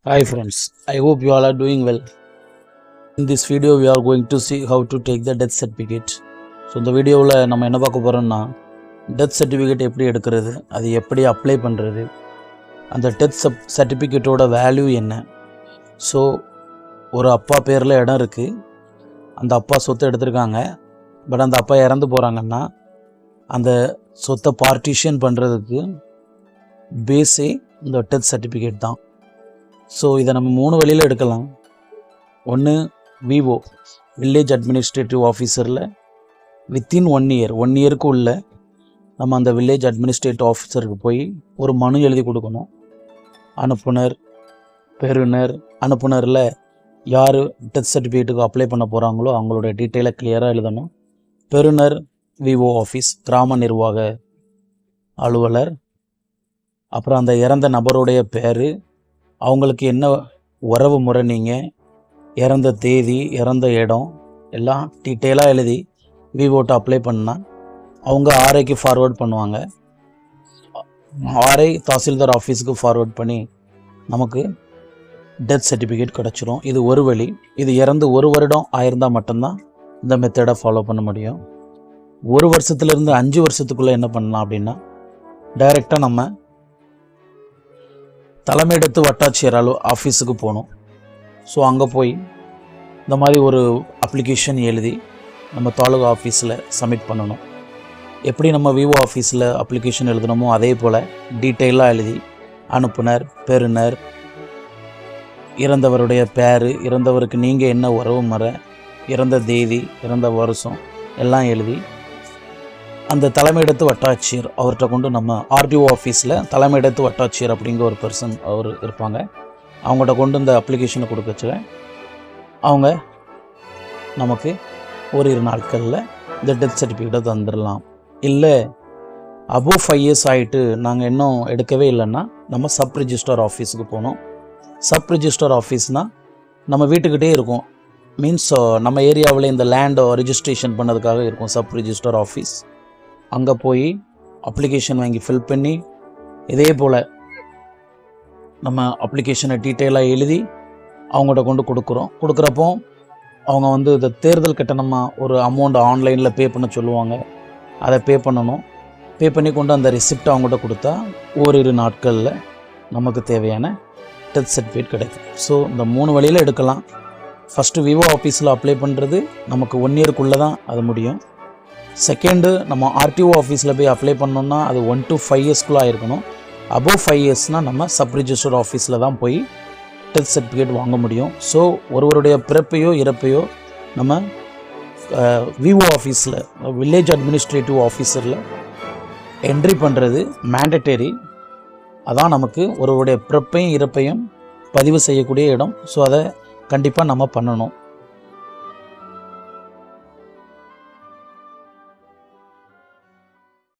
Hi friends, I hope you all are doing well. In this video we are going to see how to take the death certificate. So இந்த வீடியோவில் நம்ம என்ன பார்க்க போகிறோம்னா death certificate எப்படி எடுக்கிறது, அது எப்படி அப்ளை பண்ணுறது, அந்த டெத் சர்டிஃபிகேட்டோட வேல்யூ என்ன. ஸோ ஒரு அப்பா பேரில் இடம் இருக்குது, அந்த அப்பா சொத்தை எடுத்திருக்காங்க, பட் அந்த அப்பா இறந்து போகிறாங்கன்னா அந்த சொத்தை பார்ட்டிஷன் பண்ணுறதுக்கு பேஸே இந்த டெத் சர்டிஃபிகேட் தான். ஸோ இதை நம்ம 3 வழியில் எடுக்கலாம். ஒன்று விஓ வில்லேஜ் அட்மினிஸ்ட்ரேட்டிவ் ஆஃபீஸரில் வித்தின் 1 இயர் உள்ள நம்ம அந்த வில்லேஜ் அட்மினிஸ்ட்ரேட்டிவ் ஆஃபீஸருக்கு போய் ஒரு மனு எழுதி கொடுக்கணும். அனுப்புனர், பெறுநர், அனுப்புனரில் யார் டெத் சர்டிஃபிகேட்டுக்கு அப்ளை பண்ண போகிறாங்களோ அவங்களோட டீட்டெயிலை கிளியராக எழுதணும். பெறுநர் விஓ ஆஃபீஸ், கிராம நிர்வாக அலுவலர், அப்புறம் அந்த இறந்த நபருடைய பேர், அவங்களுக்கு என்ன உறவு முறை, நீங்கள் இறந்த தேதி, இறந்த இடம் எல்லாம் டீட்டெயிலாக எழுதி விவோட்ட அப்ளை பண்ணால் அவங்க ஆர்ஐக்கு ஃபார்வேர்ட் பண்ணுவாங்க. ஆர்ஐ தாசில்தார் ஆஃபீஸுக்கு ஃபார்வேர்ட் பண்ணி நமக்கு டெத் சர்டிஃபிகேட் கிடச்சிரும். இது ஒரு வழி. இது இறந்து 1 வருடம் ஆயிருந்தால் மட்டும்தான் இந்த மெத்தடை ஃபாலோ பண்ண முடியும். 1 வருஷத்துலேருந்து 5 வருஷத்துக்குள்ளே என்ன பண்ணலாம் அப்படின்னா, டைரெக்டாக நம்ம தலைமையிடத்து வட்டாட்சியர் ஆஃபீஸுக்கு போகணும். ஸோ அங்கே போய் இந்த மாதிரி ஒரு அப்ளிகேஷன் எழுதி நம்ம தாலுகா ஆஃபீஸில் சப்மிட் பண்ணணும். எப்படி நம்ம விவோ ஆஃபீஸில் அப்ளிகேஷன் எழுதணுமோ அதே போல் டீட்டெயிலாக எழுதி அனுப்புனர், பெறுநர், இறந்தவருடைய பேர், இறந்தவருக்கு நீங்கள் என்ன உறவு முறை, இறந்த தேதி, இறந்த வருஷம் எல்லாம் எழுதி அந்த தலைமையிடத்து வட்டாட்சியர் அவர்கிட்ட கொண்டு நம்ம ஆர்டிஓ ஆஃபீஸில் தலைமையிடத்து வட்டாட்சியர் அப்படிங்கிற ஒரு பர்சன் அவர் இருப்பாங்க, அவங்கள்ட்ட கொண்டு இந்த அப்ளிகேஷனை கொடுக்கச்சு அவங்க நமக்கு ஓரிரு நாட்களில் இந்த டெத் சர்டிஃபிகேட்டை தந்துடலாம். இல்லை அபோவ் 5 இயர்ஸ் ஆகிட்டு நாங்கள் இன்னும் எடுக்கவே இல்லைன்னா நம்ம சப் ரிஜிஸ்டர் ஆஃபீஸுக்கு போகணும். சப் ரிஜிஸ்டர் ஆஃபீஸ்னால் நம்ம வீட்டுக்கிட்டே இருக்கும், மீன்ஸ் நம்ம ஏரியாவில் இந்த லேண்டை ரிஜிஸ்ட்ரேஷன் பண்ணதுக்காக இருக்கும் சப் ரிஜிஸ்டர் ஆஃபீஸ். அங்கே போய் அப்ளிகேஷன் வாங்கி ஃபில் பண்ணி இதே போல் நம்ம அப்ளிகேஷனை டீட்டெயிலாக எழுதி அவங்கள்ட்ட கொண்டு கொடுக்குறப்போ அவங்க வந்து இந்த தேர்தல் கட்டணமாக ஒரு அமௌண்ட் ஆன்லைனில் பே பண்ண சொல்லுவாங்க, அதை பே பண்ணணும். பே பண்ணி கொண்டு அந்த ரிசிப்ட் அவங்கள்ட்ட கொடுத்தா ஓரிரு நாட்களில் நமக்கு தேவையான டெத் சர்டிஃபிகேட் கிடைக்கும். ஸோ இந்த 3 வழியில் எடுக்கலாம். ஃபஸ்ட்டு விவோ ஆஃபீஸில் அப்ளை பண்ணுறது நமக்கு 1 இயருக்குள்ளே தான் அது முடியும். செகண்டு நம்ம ஆர்டிஓ ஆஃபீஸில் போய் அப்ளை பண்ணோம்னா அது 1 to 5 இயர்ஸ்க்குள்ளே ஆயிருக்கணும். அபோவ் 5 இயர்ஸ்னால் நம்ம சப் ரிஜிஸ்டர் ஆஃபீஸில் தான் போய் டெத் சர்டிஃபிகேட் வாங்க முடியும். ஸோ ஒருவருடைய பிறப்பையோ இறப்பையோ நம்ம விஓ ஆஃபீஸில் வில்லேஜ் அட்மினிஸ்ட்ரேட்டிவ் ஆஃபீஸரில் என்ட்ரி பண்ணுறது மேண்டட்டரி. அதான் நமக்கு ஒருவருடைய பிறப்பையும் இறப்பையும் பதிவு செய்யக்கூடிய இடம். ஸோ அதை கண்டிப்பாக நம்ம பண்ணணும்.